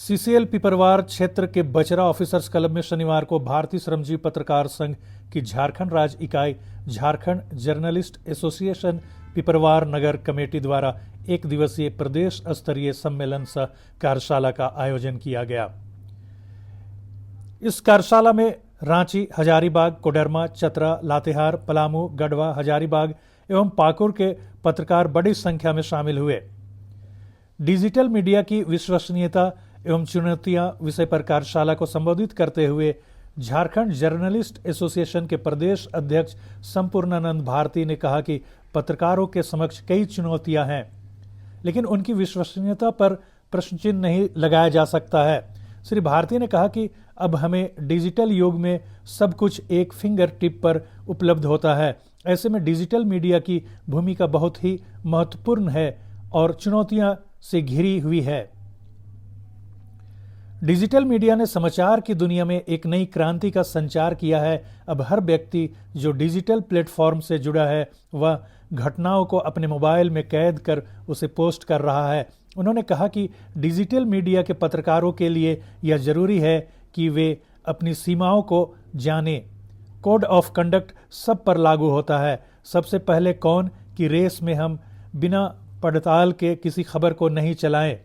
CCL Piparwar क्षेत्र के Bachra officers club में शनिवार को भारतीय श्रमजीवी पत्रकार संघ की झारखंड राज्य इकाई झारखंड जर्नलिस्ट एसोसिएशन पिपरवार नगर कमेटी द्वारा एक दिवसीय प्रदेश स्तरीय सम्मेलन सह कार्यशाला का आयोजन किया गया। इस कार्यशाला में रांची, हजारीबाग, कोडरमा, चतरा, लातेहार, पलामू, गढ़वा, हजारीबाग एवं पाकुड़ के पत्रकार बड़ी संख्या में शामिल हुए। डिजिटल मीडिया की विश्वसनीयता एवं चुनौतियां विषय पर कार्यशाला को संबोधित करते हुए झारखंड जर्नलिस्ट एसोसिएशन के प्रदेश अध्यक्ष संपूर्णानंद भारती ने कहा कि पत्रकारों के समक्ष कई चुनौतियां हैं, लेकिन उनकी विश्वसनीयता पर प्रश्न चिन्ह नहीं लगाया जा सकता है। श्री भारती ने कहा कि अब हमें डिजिटल युग में सब कुछ एक फिंगर टिप पर उपलब्ध होता है। ऐसे में डिजिटल मीडिया की भूमिका बहुत ही महत्वपूर्ण है और चुनौतियां से घिरी हुई है। डिजिटल मीडिया ने समाचार की दुनिया में एक नई क्रांति का संचार किया है। अब हर व्यक्ति जो डिजिटल प्लेटफॉर्म से जुड़ा है वह घटनाओं को अपने मोबाइल में कैद कर उसे पोस्ट कर रहा है। उन्होंने कहा कि डिजिटल मीडिया के पत्रकारों के लिए यह जरूरी है कि वे अपनी सीमाओं को जानें। कोड ऑफ कंडक्ट सब पर लागू होता है। सबसे पहले कौन की रेस में हम बिना पड़ताल के किसी खबर को नहीं चलाएं।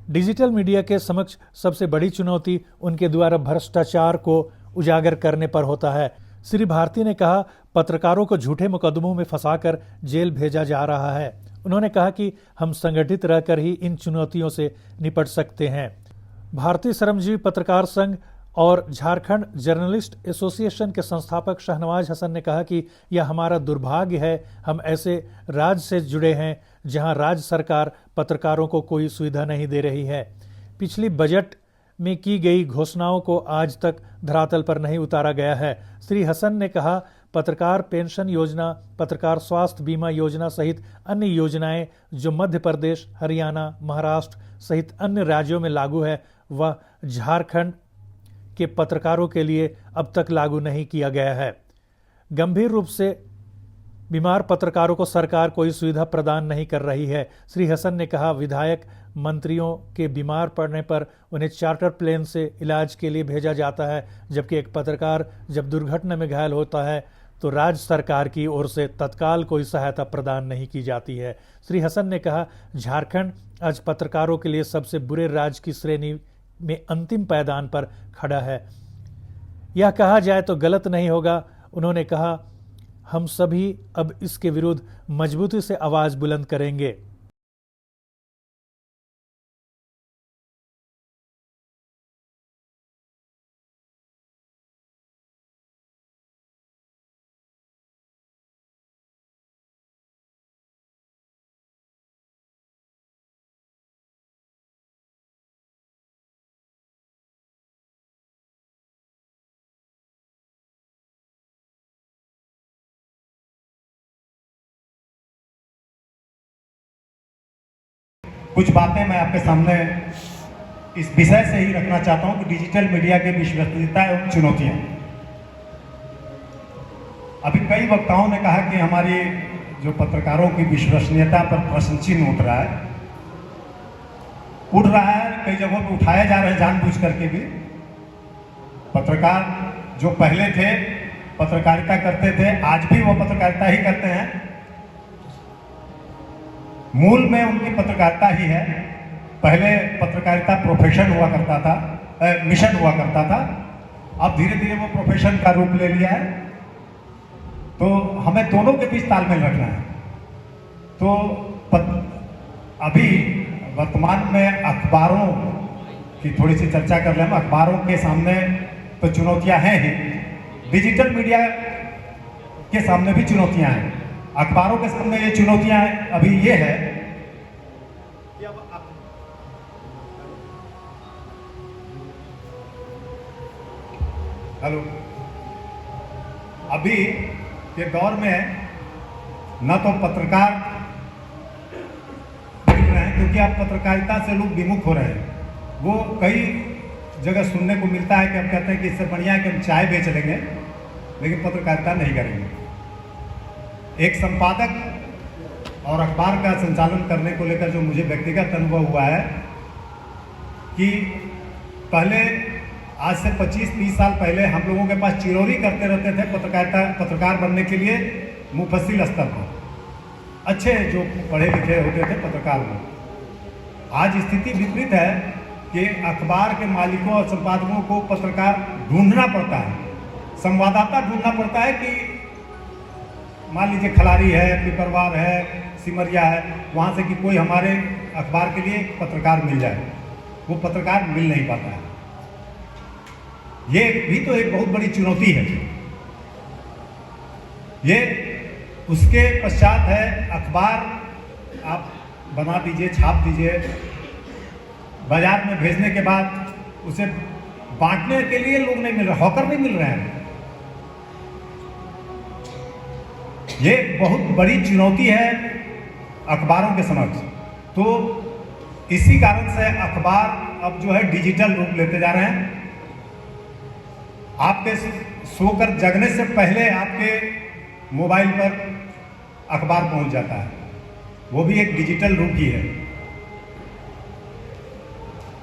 डिजिटल मीडिया के समक्ष सबसे बड़ी चुनौती उनके द्वारा भ्रष्टाचार को उजागर करने पर होता है। श्री भारती ने कहा, पत्रकारों को झूठे मुकदमों में फंसाकर जेल भेजा जा रहा है। उन्होंने कहा कि हम संगठित रहकर ही इन चुनौतियों से निपट सकते हैं। भारतीय श्रमजीवी पत्रकार संघ और झारखंड जर्नलिस्ट एसोसिएशन के संस्थापक शहनवाज हसन ने कहा कि यह हमारा दुर्भाग्य है, हम ऐसे राज्य से जुड़े हैं जहां राज्य सरकार पत्रकारों को कोई सुविधा नहीं दे रही है। पिछली बजट में की गई घोषणाओं को आज तक धरातल पर नहीं उतारा गया है। श्री हसन ने कहा, पत्रकार पेंशन योजना, पत्रकार स्वास्थ्य बीमा योजना सहित अन्य योजनाएं जो मध्य प्रदेश, हरियाणा, महाराष्ट्र सहित अन्य राज्यों में लागू है वह झारखंड के पत्रकारों के लिए अब तक लागू नहीं किया गया है। गंभीर रूप से बीमार पत्रकारों को सरकार कोई सुविधा प्रदान नहीं कर रही है। श्री हसन ने कहा, विधायक मंत्रियों के बीमार पड़ने पर उन्हें चार्टर प्लेन से इलाज के लिए भेजा जाता है, जबकि एक पत्रकार जब दुर्घटना में घायल होता है तो राज्य सरकार की ओर से तत्काल कोई सहायता प्रदान नहीं की जाती है। श्री हसन ने कहा, झारखंड आज पत्रकारों के लिए सबसे बुरे राज्य की श्रेणी में अंतिम पायदान पर खड़ा है। यह कहा जाए तो गलत नहीं होगा। उन्होंने कहा, हम सभी अब इसके विरुद्ध मजबूती से आवाज बुलंद करेंगे। कुछ बातें मैं आपके सामने इस विषय से ही रखना चाहता हूं कि डिजिटल मीडिया की विश्वसनीयता एवं चुनौतियां। अभी कई वक्ताओं ने कहा कि हमारी जो पत्रकारों की विश्वसनीयता पर प्रश्न चिन्ह उठ रहा है, कई जगहों पर उठाए जा रहे हैं जानबूझ करके भी। पत्रकार जो पहले थे पत्रकारिता करते थे, आज भी वो पत्रकारिता ही करते हैं। मूल में उनकी पत्रकारिता ही है। पहले पत्रकारिता प्रोफेशन हुआ करता था, मिशन हुआ करता था। अब धीरे धीरे वो प्रोफेशन का रूप ले लिया है। तो हमें दोनों के बीच तालमेल रखना है। तो अभी वर्तमान में अखबारों की थोड़ी सी चर्चा कर लें। अखबारों के सामने तो चुनौतियां हैं ही, डिजिटल मीडिया के सामने भी चुनौतियां हैं। अखबारों के सामने ये चुनौतियां अभी ये है कि अभी के दौर में न तो पत्रकार मिल रहे हैं, क्योंकि अब पत्रकारिता से लोग विमुख हो रहे हैं। वो कई जगह सुनने को मिलता है कि हम कहते हैं कि इससे बढ़िया है कि हम चाय बेच लेंगे, लेकिन पत्रकारिता नहीं करेंगे। एक संपादक और अखबार का संचालन करने को लेकर जो मुझे व्यक्तिगत अनुभव हुआ है कि पहले आज से 25-30 साल पहले हम लोगों के पास चिरौरी करते रहते थे पत्रकार बनने के लिए मुफस्सिल स्तर पर, अच्छे जो पढ़े लिखे होते थे पत्रकार लोग। आज स्थिति विपरीत है कि अखबार के मालिकों और संपादकों को पत्रकार ढूंढना पड़ता है, संवाददाता ढूंढना पड़ता है कि मान लीजिए खलारी है, पिपरवार है, सिमरिया है, वहाँ से कि कोई हमारे अखबार के लिए पत्रकार मिल जाए। वो पत्रकार मिल नहीं पाता है। ये भी तो एक बहुत बड़ी चुनौती है। ये उसके पश्चात है अखबार आप बना दीजिए, छाप दीजिए, बाजार में भेजने के बाद उसे बांटने के लिए लोग नहीं मिल रहे, हॉकर नहीं मिल रहे हैं। ये बहुत बड़ी चुनौती है अखबारों के समक्ष। तो इसी कारण से अखबार अब जो है डिजिटल रूप लेते जा रहे हैं। आपके सोकर जगने से पहले आपके मोबाइल पर अखबार पहुंच जाता है, वो भी एक डिजिटल रूप ही है।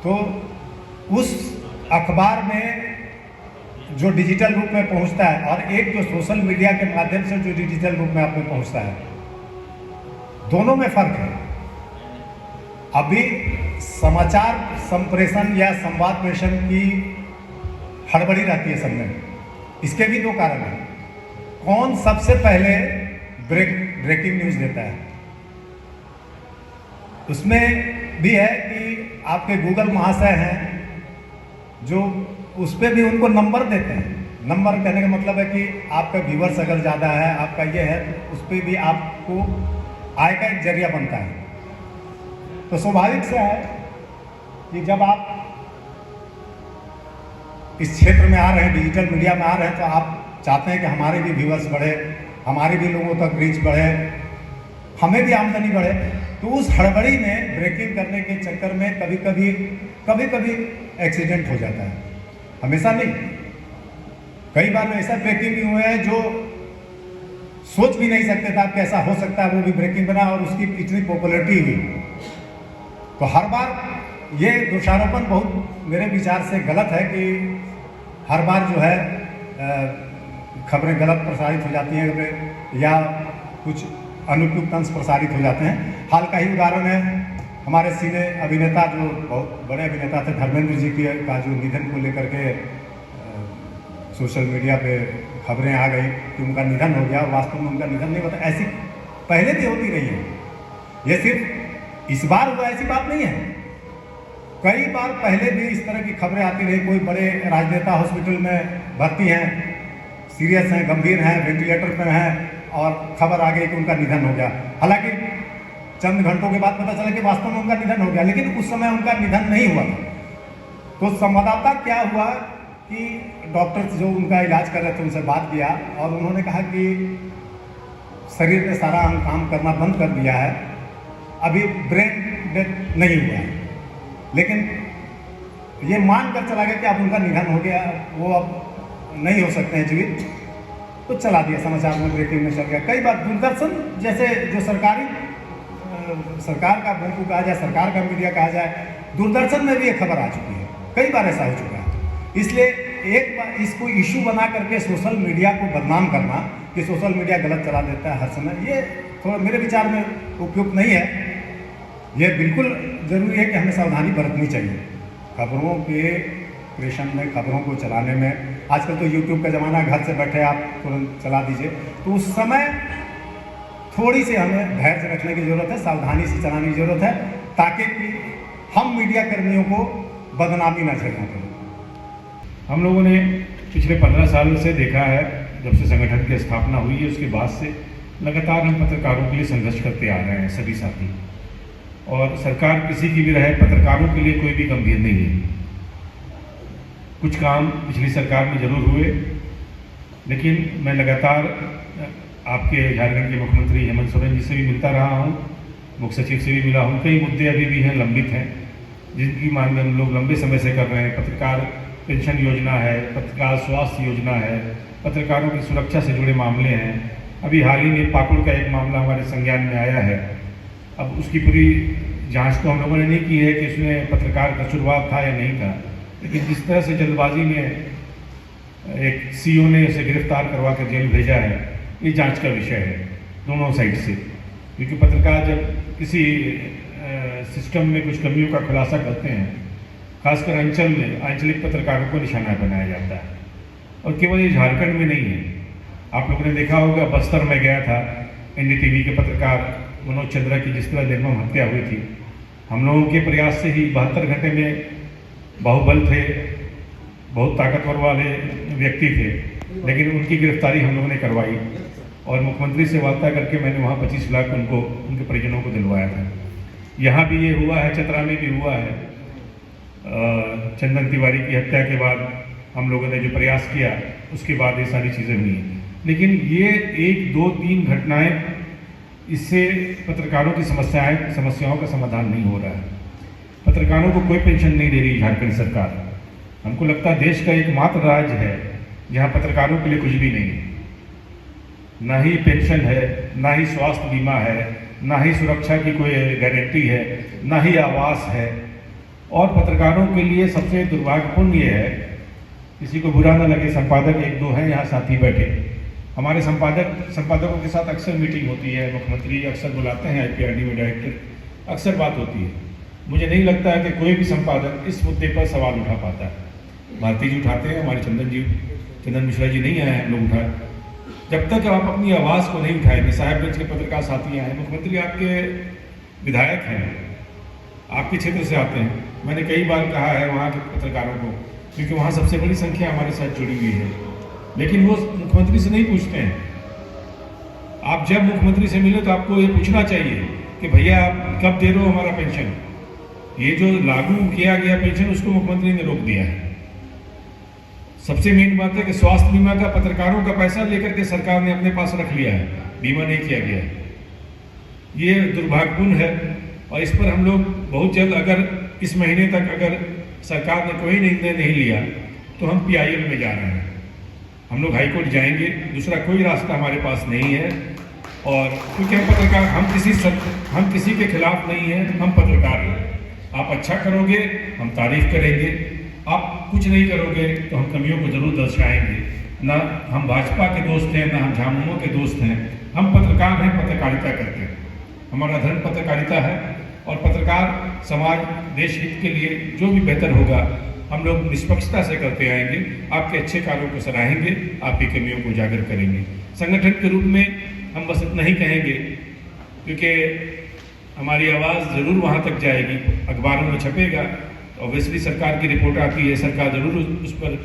तो उस अखबार में जो डिजिटल रूप में पहुंचता है और एक जो सोशल मीडिया के माध्यम से जो डिजिटल रूप में आप में पहुंचता है, दोनों में फर्क है। अभी समाचार संप्रेषण या संवाद प्रेषण की हड़बड़ी रहती है सब में। इसके भी दो कारण हैं। कौन सबसे पहले ब्रेकिंग न्यूज देता है, उसमें भी है कि आपके गूगल महाशय हैं जो उस पर भी उनको नंबर देते हैं। नंबर कहने का मतलब है कि आपका व्यूअर्स अगर ज़्यादा है, आपका ये है, तो उस पर भी आपको आय का एक जरिया बनता है। तो स्वाभाविक से है कि जब आप इस क्षेत्र में आ रहे हैं, डिजिटल मीडिया में आ रहे हैं, तो आप चाहते हैं कि हमारे भी व्यूअर्स बढ़े, हमारे भी लोगों तक रीच बढ़े, हमें भी आमदनी बढ़े। तो उस हड़बड़ी में ब्रेकिंग करने के चक्कर में कभी कभी एक्सीडेंट हो जाता है, हमेशा नहीं। कई बार ऐसा ब्रेकिंग भी हुए हैं जो सोच भी नहीं सकते थे आप कैसा हो सकता है, वो भी ब्रेकिंग बना और उसकी इतनी पॉपुलैरिटी हुई। तो हर बार ये दोषारोपण बहुत मेरे विचार से गलत है कि हर बार जो है खबरें गलत प्रसारित हो जाती हैं या कुछ अनुपयुक्त अंश प्रसारित हो जाते हैं। हाल का ही उदाहरण है हमारे सिने अभिनेता जो बहुत बड़े अभिनेता थे धर्मेंद्र जी का जो निधन को लेकर के सोशल मीडिया पे खबरें आ गई कि उनका निधन हो गया। वास्तव में उनका निधन नहीं होता, ऐसी पहले भी होती रही है। ये सिर्फ इस बार हुआ ऐसी बात नहीं है, कई बार पहले भी इस तरह की खबरें आती रही। कोई बड़े राजनेता हॉस्पिटल में भर्ती हैं, सीरियस हैं, गंभीर हैं, वेंटिलेटर पर हैं और खबर आ गई कि उनका निधन हो गया। हालांकि चंद घंटों के बाद पता चला कि वास्तव में उनका निधन हो गया, लेकिन उस समय उनका निधन नहीं हुआ था। तो संवाददाता क्या हुआ कि डॉक्टर जो उनका इलाज कर रहे थे उनसे बात किया और उन्होंने कहा कि शरीर ने सारा अंग काम करना बंद कर दिया है, अभी ब्रेन डेथ नहीं हुआ है, लेकिन ये मान कर चला गया कि अब उनका निधन हो गया, वो अब नहीं हो सकते हैं जीवित। तो चला दिया, समाचार में ब्रेकिंग में चल गया। कई बार दूरदर्शन जैसे जो सरकार का बैंकू कहा जाए, सरकार का मीडिया कहा जाए, दूरदर्शन में भी ये खबर आ चुकी है, कई बार ऐसा हो चुका है। इसलिए एक बार इसको इशू बना करके सोशल मीडिया को बदनाम करना कि सोशल मीडिया गलत चला देता है हर समय, ये थोड़ा मेरे विचार में उपयुक्त नहीं है। ये बिल्कुल ज़रूरी है कि हमें सावधानी बरतनी चाहिए खबरों के प्रेषण में, खबरों को चलाने में। आजकल तो यूट्यूब का ज़माना, घर से बैठे आप तुरंत चला दीजिए। तो उस समय थोड़ी सी हमें धैर्य रखने की ज़रूरत है, सावधानी से चलाने की ज़रूरत है, ताकि हम मीडिया कर्मियों को बदनामी न झेलना पड़े। हम लोगों ने पिछले 15 साल से देखा है, जब से संगठन की स्थापना हुई है उसके बाद से लगातार हम पत्रकारों के लिए संघर्ष करते आ रहे हैं सभी साथी। और सरकार किसी की भी रहे, पत्रकारों के लिए कोई भी गंभीर नहीं है। कुछ काम पिछली सरकार में जरूर हुए, लेकिन मैं लगातार आपके झारखंड के मुख्यमंत्री हेमंत सोरेन जी से भी मिलता रहा हूँ, मुख्य सचिव से भी मिला हूँ। कई मुद्दे अभी भी हैं, लंबित हैं, जिनकी मांग हम लोग लंबे समय से कर रहे हैं। पत्रकार पेंशन योजना है, पत्रकार स्वास्थ्य योजना है, पत्रकारों की सुरक्षा से जुड़े मामले हैं। अभी हाल ही में पाकुड़ का एक मामला हमारे संज्ञान में आया है। अब उसकी पूरी जांच तो हम लोगों ने नहीं की है कि उसमें पत्रकार कसूरवार था या नहीं था, लेकिन जिस तरह से जल्दबाजी में एक सीओ ने उसे गिरफ्तार करवा कर जेल भेजा है, ये जांच का विषय है दोनों साइड से। क्योंकि पत्रकार जब किसी सिस्टम में कुछ कमियों का खुलासा करते हैं, खासकर अंचल में आंचलिक पत्रकारों को निशाना बनाया जाता है। और केवल ये झारखंड में नहीं है, आप लोगों ने देखा होगा बस्तर में गया था एनडीटीवी के पत्रकार मनोज चंद्रा की जिस तरह निर्मम हत्या हुई थी, हम लोगों के प्रयास से ही 72 घंटे में बाहुबल थे, बहुत ताकतवर वाले व्यक्ति थे, लेकिन उनकी गिरफ्तारी हम लोगों ने करवाई और मुख्यमंत्री से वार्ता करके मैंने वहाँ 25 लाख उनको उनके परिजनों को दिलवाया था। यहाँ भी ये हुआ है, चतरा में भी हुआ है। चंदन तिवारी की हत्या के बाद हम लोगों ने जो प्रयास किया, उसके बाद ये सारी चीज़ें हुई हैं। लेकिन ये 1, 2, 3 घटनाएं, इससे पत्रकारों की समस्याओं का समाधान नहीं हो रहा है। पत्रकारों को कोई पेंशन नहीं दे रही झारखंड सरकार। हमको लगता है देश का एकमात्र राज्य है जहां पत्रकारों के लिए कुछ भी नहीं है, ना ही पेंशन है, ना ही स्वास्थ्य बीमा है, ना ही सुरक्षा की कोई गारंटी है, ना ही आवास है। और पत्रकारों के लिए सबसे दुर्भाग्यपूर्ण ये है, किसी को बुरा ना लगे, संपादक 1-2 हैं यहाँ साथी बैठे, हमारे संपादकों के साथ अक्सर मीटिंग होती है, मुख्यमंत्री अक्सर बुलाते हैं, IPRD में डायरेक्टर, अक्सर बात होती है। मुझे नहीं लगता है कि कोई भी संपादक इस मुद्दे पर सवाल उठा पाता है। भारती जी उठाते हैं, हमारे चंदन मिश्रा जी नहीं आए, हम लोग उठाए। जब तक आप अपनी आवाज़ को नहीं उठाएंगे, साहेबगंज के पत्रकार साथी हैं, मुख्यमंत्री आपके विधायक हैं, आपके क्षेत्र से आते हैं, मैंने कई बार कहा है वहाँ के पत्रकारों को, क्योंकि वहाँ सबसे बड़ी संख्या हमारे साथ जुड़ी हुई है, लेकिन वो मुख्यमंत्री से नहीं पूछते हैं। आप जब मुख्यमंत्री से मिले तो आपको ये पूछना चाहिए कि भैया आप कब दे रहे हो हमारा पेंशन। ये जो लागू किया गया पेंशन, उसको मुख्यमंत्री ने रोक दिया है। सबसे मेन बात है कि स्वास्थ्य बीमा का पत्रकारों का पैसा लेकर के सरकार ने अपने पास रख लिया है, बीमा नहीं किया गया है। ये दुर्भाग्यपूर्ण है और इस पर हम लोग बहुत जल्द, अगर इस महीने तक अगर सरकार ने कोई निर्णय नहीं लिया तो हम PIL में जा रहे हैं। हम लोग हाईकोर्ट जाएंगे, दूसरा कोई रास्ता हमारे पास नहीं है। और क्योंकि हम पत्रकार, हम किसी के खिलाफ नहीं हैं, हम पत्रकार हैं। आप अच्छा करोगे हम तारीफ करेंगे, आप कुछ नहीं करोगे तो हम कमियों को जरूर दर्शाएंगे। ना हम भाजपा के दोस्त हैं, ना हम झामुमो के दोस्त हैं, हम पत्रकार हैं, पत्रकारिता करते हैं। हमारा धर्म पत्रकारिता है और पत्रकार समाज देश हित के लिए जो भी बेहतर होगा हम लोग निष्पक्षता से करते आएंगे। आपके अच्छे कार्यों को सराहेंगे, आपकी कमियों को उजागर करेंगे। संगठन के रूप में हम बस इतना ही कहेंगे, क्योंकि हमारी आवाज़ ज़रूर वहाँ तक जाएगी, अखबारों में छपेगा, ऑब्वियसली सरकार की रिपोर्ट आती है, सरकार ज़रूर उस पर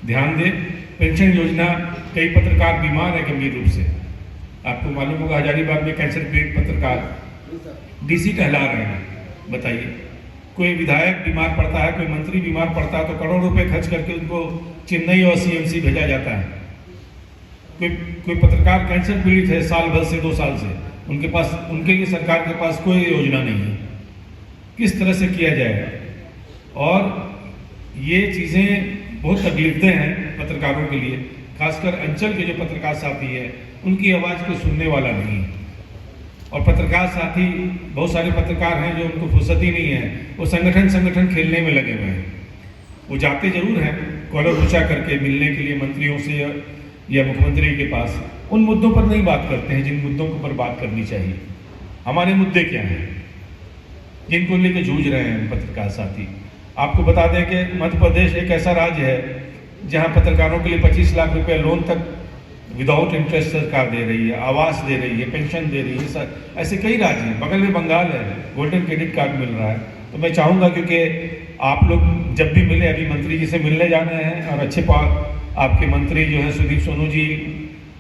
ध्यान दे। पेंशन योजना, कई पत्रकार बीमार हैं गंभीर रूप से, आपको मालूम होगा हजारीबाग में कैंसर पीड़ित पत्रकार DC टहला रहे हैं। बताइए, कोई विधायक बीमार पड़ता है, कोई मंत्री बीमार पड़ता है तो करोड़ों रुपए खर्च करके उनको चेन्नई और CMC भेजा जाता है। कोई पत्रकार कैंसर पीड़ित है साल भर से, 2 साल से, उनके लिए सरकार के पास कोई योजना नहीं है। किस तरह से किया जाएगा? और ये चीज़ें बहुत तकलीफदेह हैं पत्रकारों के लिए, खासकर अंचल के जो पत्रकार साथी है उनकी आवाज़ को सुनने वाला नहीं है। और पत्रकार साथी, बहुत सारे पत्रकार हैं जो उनको फुर्सत ही नहीं है, वो संगठन खेलने में लगे हुए हैं। वो जाते जरूर हैं कॉलर ऊंचा करके मिलने के लिए मंत्रियों से या मुख्यमंत्री के पास, उन मुद्दों पर नहीं बात करते हैं जिन मुद्दों पर बात करनी चाहिए। हमारे मुद्दे क्या हैं जिनको लेकर जूझ रहे हैं पत्रकार साथी? आपको बता दें कि मध्य प्रदेश एक ऐसा राज्य है जहां पत्रकारों के लिए 25 लाख रुपए लोन तक विदाउट इंटरेस्ट सरकार दे रही है, आवास दे रही है, पेंशन दे रही है। सर, ऐसे कई राज्य हैं, बगल में बंगाल है, गोल्डन क्रेडिट कार्ड मिल रहा है। तो मैं चाहूँगा, क्योंकि आप लोग जब भी मिले, अभी मंत्री जी से मिलने जाना है, और अच्छे आपके मंत्री जो है सुदीप सोनू जी,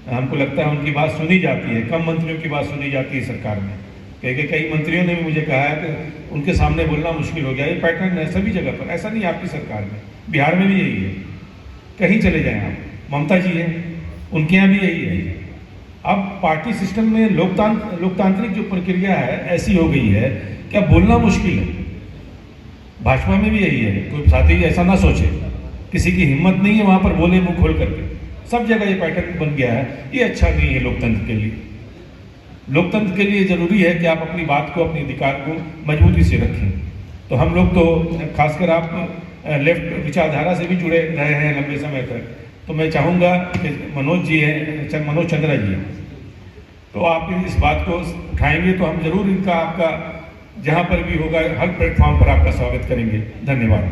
हमको लगता है उनकी बात सुनी जाती है, कम मंत्रियों की बात सुनी जाती है सरकार में। क्योंकि कई मंत्रियों ने भी मुझे कहा है कि उनके सामने बोलना मुश्किल हो गया। ये पैटर्न है सभी जगह पर, ऐसा नहीं आपकी सरकार में, बिहार में भी यही है, कहीं चले जाएं आप, ममता जी हैं, उनके यहाँ भी यही है। अब पार्टी सिस्टम में लोकतांत्रिक जो प्रक्रिया है ऐसी हो गई है कि अब बोलना मुश्किल है। भाजपा में भी यही है, कोई साथी ऐसा ना सोचे, किसी की हिम्मत नहीं है वहाँ पर बोले मुंह खोल करके, सब जगह ये पैटर्न बन गया है। ये अच्छा नहीं है लोकतंत्र के लिए। लोकतंत्र के लिए जरूरी है कि आप अपनी बात को, अपने अधिकार को मजबूती से रखें। तो हम लोग तो, खासकर आप लेफ्ट विचारधारा से भी जुड़े रहे हैं लंबे समय तक, तो मैं चाहूँगा कि मनोज जी हैं, मनोज चंद्रा जी, तो आप इस बात को उठाएंगे तो हम जरूर इनका, आपका जहाँ पर भी होगा, हर प्लेटफॉर्म पर आपका स्वागत करेंगे। धन्यवाद।